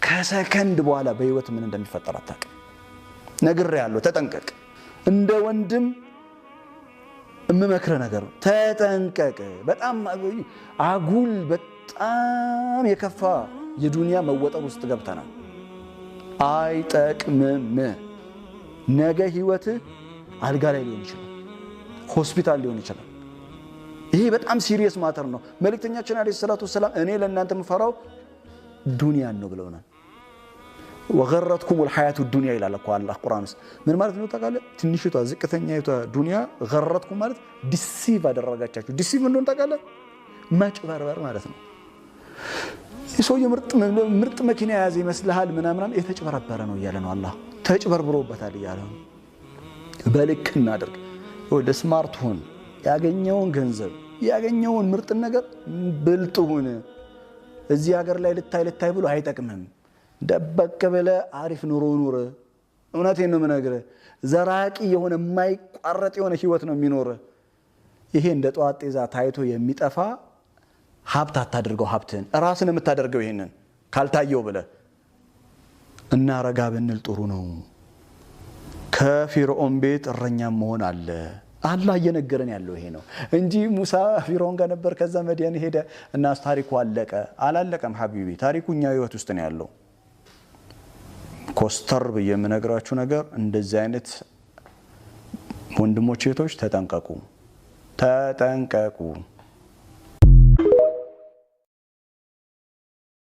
ከሰከንድ በኋላ በህይወት ምን እንደሚፈጠር አታውቅም። ነግሬሃለሁ፣ ተጠንቀቅ። እንደ ወንድም እምመክረ ነገር ተጠንቀቅ። በጣም አጉል በጣም የከፋ የዱንያ መወጠር ውስጥ ገብተናል። አይጠቅምም። ነገ ህይወትህ አልጋ ላይ ሊሆን ይችላል፣ ሆስፒታል ሊሆን ይችላል። ይሄ በጣም ሲሪየስ ማተር ነው። መልእክተኛችን አለይሂ ሰላቱ ወሰላም እኔ ለእናንተ የምፈራው ዱንያን ነው ብለውናል። ወገረትኩም الحياة الدنيا ይላል እኮ አላህ ቁርአን ውስጥ። ምን ማለት ነው ታውቃለህ? ትንሽቷ ዝቅተኛይቷ ዱንያ ገረትኩም ማለት ዲሲቭ አደረጋቻችሁ። ዲሲቭ እንደሆነ ታውቃለህ? ማጭበርበር ማለት ነው። የሰውዬ ምርጥ መኪና የያዘ ይመስልሃል ምናምን፣ የተጭበረበረ ነው እያለ ነው አላህ። ተጭበርብሮበታል እያለ ነው። በልክ እናድርግ። ወደ ስማርት ሁን። ያገኘውን ገንዘብ ያገኘውን ምርጥ ነገር ብልጥ ሁን። እዚህ ሀገር ላይ ልታይ ብሎ አይጠቅምም። ደበቅ ብለህ አሪፍ ኑሮ ኑር። እውነቴን ነው የምነግርህ። ዘራቂ የሆነ የማይቋረጥ የሆነ ህይወት ነው የሚኖርህ። ይሄ እንደ ጠዋት ጤዛ ታይቶ የሚጠፋ ሀብት አታድርገው። ሀብትህን ራስን የምታደርገው ይሄንን ካልታየው ብለህ እና ረጋ ብንል ጥሩ ነው። ከፊርዖን ቤት እረኛም መሆን አለ። አላህ እየነገረን ያለው ይሄ ነው እንጂ ሙሳ ፊርዖን ጋር ነበር፣ ከዛ መዲያን ሄደ እና ታሪኩ አለቀ። አላለቀም ሐቢቢ። ታሪኩ እኛ ህይወት ውስጥ ነው ያለው። ኮስተር ብዬ የምነግራችሁ ነገር እንደዚህ አይነት ወንድሞች እህቶች ተጠንቀቁ፣ ተጠንቀቁ።